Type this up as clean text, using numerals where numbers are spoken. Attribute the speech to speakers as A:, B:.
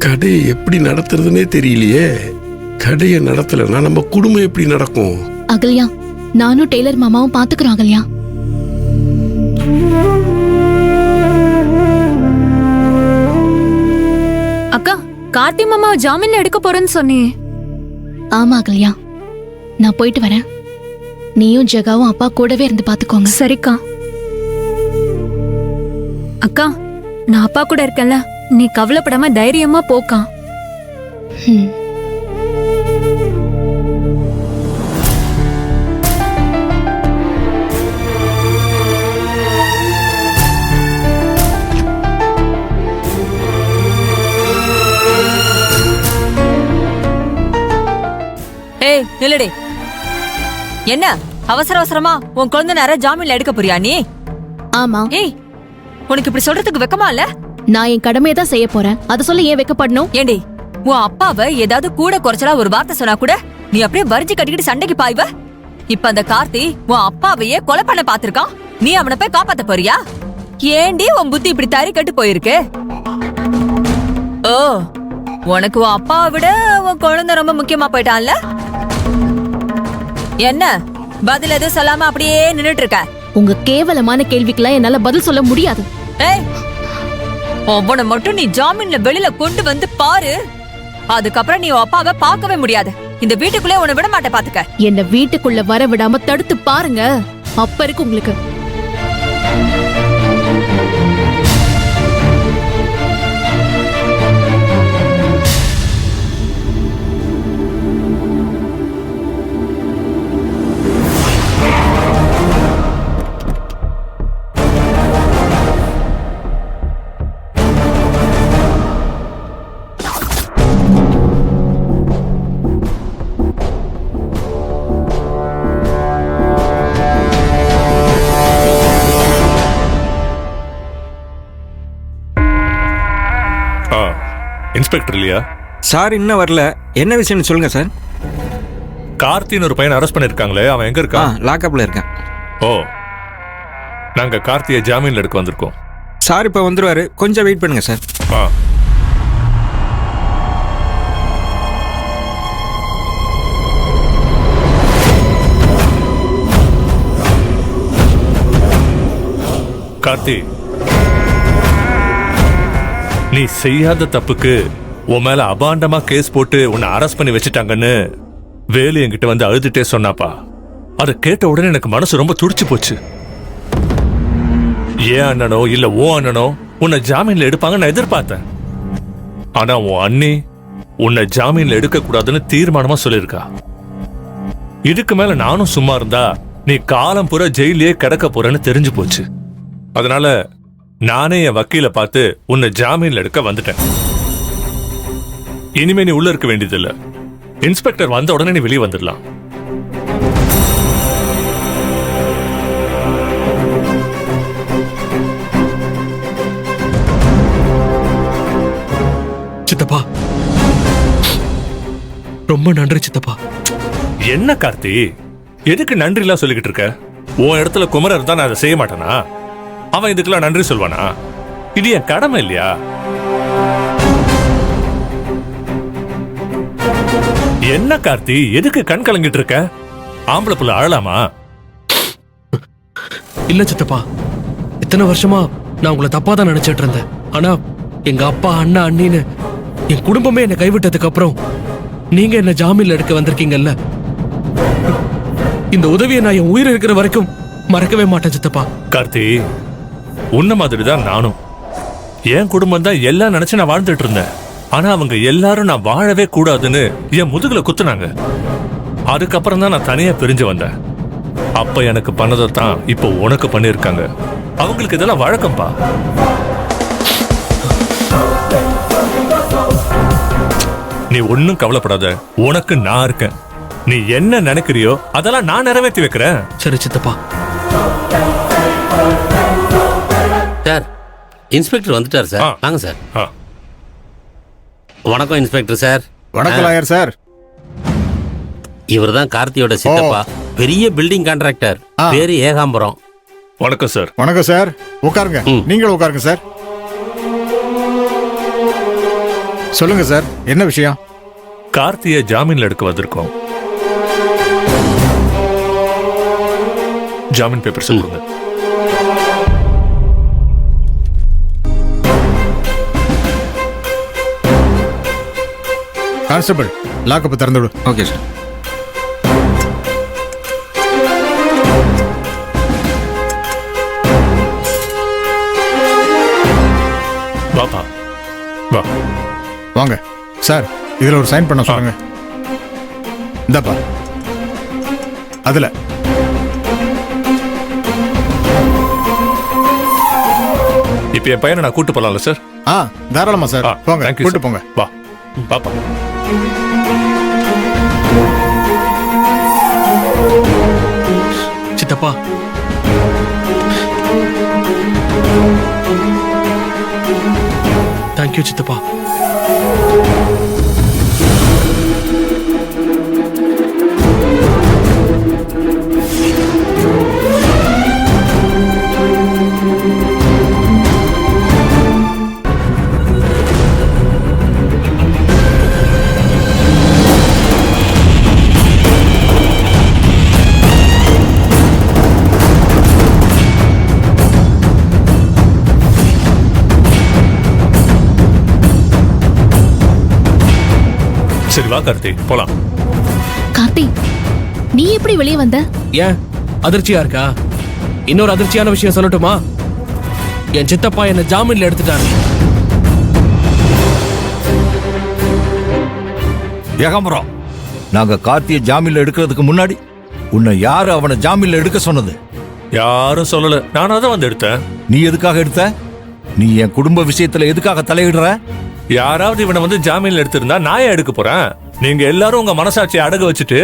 A: கடையை எப்படி நடத்துறதுன்னே தெரியலையே. கடையை நடத்தலைன்னா நம்ம குடும்பம் எப்படி நடக்கும்?
B: அகல்யா, நானும் டெய்லர் மாமாவும் பாத்துக்கிறோம் அகல்யா.
C: அக்கா, கார்த்தி மாமா ஜாமீன்ல எடுக்க போறேன்னு சொன்னியே.
B: ஆமா அகல்யா, நான் போயிட்டு வரேன். நீயும் ஜெகாவும் அப்பா கூடவே இருந்து பாத்துக்கோங்க.
C: சரிக்கா. அக்கா, நான் அப்பா கூட இருக்கேன்ல, நீ கவலைப்படாம தைரியமா போக்கா.
D: ஏய் நில்லடி. என்ன அவசர அவசரமா உன் குழந்தை நேரம் ஜாமீன்ல எடுக்க போறியா நீ?
B: ஆமா.
D: ஏய், உனக்கு இப்படி சொல்றதுக்கு வெக்கமா இல்ல?
B: நான் என் கடமையை தான் செய்ய போறேன். அத சொல்ல ஏன் வெக்கப்படணும்?
D: ஏண்டி, உன் அப்பாவை ஏதாவது கூட குறைச்சலா ஒரு வார்த்தை சொன்னா கூட நீ அப்படியே வரிஞ்சு கட்டிக்கிட்டு சண்டைக்கு பாய்வ. இப்ப அந்த கார்த்தி உன் அப்பாவையே கொலை பண்ண பாத்திருக்கான். நீ அவனை போய் காப்பாத்த போறியா? ஏண்டி உன் புத்தி இப்படி தறி கட்டு போயிருக்கு? ஓ, உனக்கு உன் அப்பாவை விட உன் குழந்தை ரொம்ப முக்கியமா போயிட்டான்ல? என்ன பதில் எதுவும் சொல்லாம அப்படியே நின்னுட்டு இருக்க?
B: உங்க கேவலமான கேள்விக்கெல்லாம் என்னால பதில் சொல்ல முடியாது.
D: ஏய், அவனை மட்டும் நீ ஜாமீன்ல வெளியில கொண்டு வந்து பாரு, அதுக்கப்புறம் நீ அப்பாவை பார்க்கவே முடியாது. இந்த வீட்டுக்குள்ளே உன்னை விட மாட்டே பாத்துக்க.
B: என்ன வீட்டுக்குள்ள வர விடாம தடுத்து பாருங்க, அப்ப இருக்கு உங்களுக்கு.
E: இன்ஸ்பெக்டர் இல்லையா
F: சார்? இன்னும் வரல. என்ன விஷயம்னு சொல்லுங்க சார்.
E: கார்த்தின்னு ஒரு பையன் அரெஸ்ட் பண்ணிருக்காங்களே, அவன் எங்க இருக்கான்?
F: லாக்அப்ல இருக்கான்.
E: ஓ, நாங்க கார்த்தியை ஜாமீன்ல எடுக்க வந்திருக்கோம்.
F: சார் இப்ப வந்துருவாரு, கொஞ்சம் வெயிட் பண்ணுங்க சார்.
E: கார்த்தி, நீ செய்யாத தப்புக்கு உன் மேல அபாண்டமா கேஸ் போட்டு உன்னை அரெஸ்ட் பண்ணி வச்சுட்டாங்கன்னு வேலு என்கிட்ட வந்து அழுதுட்டே சொன்னாப்பா. அதை கேட்ட உடனே எனக்கு மனசு ரொம்ப துடிச்சு போச்சு. ஏன் அண்ணனோ இல்ல ஓ அண்ணனோ உன்னை ஜாமீன்ல எடுப்பாங்க நான் எதிர்பார்த்தேன். ஆனா உன் அண்ணி உன்னை ஜாமீன்ல எடுக்க கூடாதுன்னு தீர்மானமா சொல்லியிருக்கா. இதுக்கு மேல நானும் சும்மா இருந்தா நீ காலம் பூரா ஜெயிலே கிடக்க போறேன்னு தெரிஞ்சு போச்சு. அதனால நானே என் வக்கீல பார்த்து உன்னை ஜாமீன்ல எடுக்க வந்துட்டேன். இனிமே நீ உள்ள இருக்க வேண்டியதில்லை. இன்ஸ்பெக்டர் வந்த உடனே நீ வெளியே வந்துடலாம்.
G: சித்தப்பா, ரொம்ப நன்றி சித்தப்பா.
E: என்ன கார்த்தி, எதுக்கு நன்றி எல்லாம் சொல்லிக்கிட்டு இருக்க? உன் இடத்துல குமரர் தான் நான் அதை செய்ய மாட்டேனா? அவன் இதுக்கெல்லாம் நன்றி சொல்வானா? இது என் கடமை இல்லையா? என்ன கார்த்தி, எதுக்கு கண் கலங்கிட்டு இருக்க? ஆம்பளை புள்ள அழலாமா?
G: இல்ல சித்தப்பா, இத்தனை வருஷமா நான் உங்களை தப்பா தான் நினைச்சிட்டு இருந்தேன். ஆனா எங்க அப்பா, அண்ணா, அண்ணின்னு என் குடும்பமே என்னை கைவிட்டதுக்கு அப்புறம் நீங்க என்ன ஜாமீன்ல எடுக்க வந்திருக்கீங்கல்ல, இந்த உதவியை நான் என் உயிர் இருக்கிற வரைக்கும் மறக்கவே மாட்டேன் சித்தப்பா.
E: கார்த்தி, உன்ன மாதிரி தான் நானும். என் குடும்பம் தான் எல்லாம் நினைச்சு நான் வாழ்ந்துட்டு இருந்தேன். ஆனா அவங்க எல்லாரும் நான் வாழவே கூடாதுன்னு என் முதுகுல குத்துனாங்க. அதுக்கப்புறம் தான் நான் தனியா பிரிஞ்சு வந்தேன். அப்ப எனக்கு பண்ணதான் இப்போ உனக்கு பண்ணிருக்காங்க. அவங்களுக்கு இதெல்லாம் வழக்கம்பா. நீ ஒன்னும் கவலைப்படாத, உனக்கு நான் இருக்கேன். நீ என்ன நினைக்கிறியோ அதெல்லாம் நான் நிறைவேற்றி வைக்கிறேன்.
G: சரி சித்தப்பா.
H: சார், இன்ஸ்பெக்டர் வந்துட்டார் சார். வாங்க சார். வணக்கம் இன்ஸ்பெக்டர் சார்.
I: வணக்கம் லாயர் சார்.
H: இவர் தான் கார்த்தியோட சித்தப்பா, பெரிய பில்டிங் கான்ட்ராக்டர், பேரு ஏகாம்பரம்.
E: வணக்கம் சார்.
I: வணக்கம் சார். உட்காருங்க. நீங்களும் உட்காருங்க சார். சொல்லுங்க சார், என்ன விஷயம்?
E: கார்த்தியை ஜாமீன்ல எடுக்க வந்திருக்கோம். ஜாமீன் பேப்பர்ஸ் கொடுங்க.
I: கான்ஸ்டபிள், லாக்கப் திறந்து விடு.
F: Okay sir.
E: வாப்பா வா.
I: வாங்க சார், இதுல ஒரு சைன் பண்ண சொல்லுங்க. இந்தப்பா அதுல.
E: இப்ப என் பையனை நான் கூட்டு போலாம்ல சார்?
I: தாராளமா சார், போங்க,
E: தேங்க்யூ.
I: கூட்டு போங்க.
E: வா பாப்பா.
G: சித்தப்பா, தேங்க்யூ சித்தப்பா.
E: சரி வா கார்த்தி, போலாம்.
B: கார்த்தி, நீ எப்படி வெளியே வந்த?
G: ஏன் அதிர்ச்சியா இருக்கா? இன்னொரு அதிர்ச்சியான விஷயம் சொல்லட்டுமா? என் சித்தப்பா என்ன ஜாமீன்ல எடுத்துட்டாரு.
J: ஏகாம்பரம், நாங்க கார்த்தியை ஜாமீன்ல எடுக்கிறதுக்கு முன்னாடி உன்னை யாரு அவனை ஜாமீன்ல எடுக்க சொன்னது?
E: யாரும் சொல்லல, நானா தான் வந்து எடுத்தேன்.
J: நீ எதுக்காக எடுத்த? நீ என் குடும்ப விஷயத்துல எதுக்காக தலையிடுற?
E: யாராவது இவனை வந்து ஜாமீன்ல எடுத்திருந்தா நான் ஏன் எடுக்க போறேன்? நீங்க எல்லாரும் உங்க மனசாட்சியை அடகு வச்சுட்டு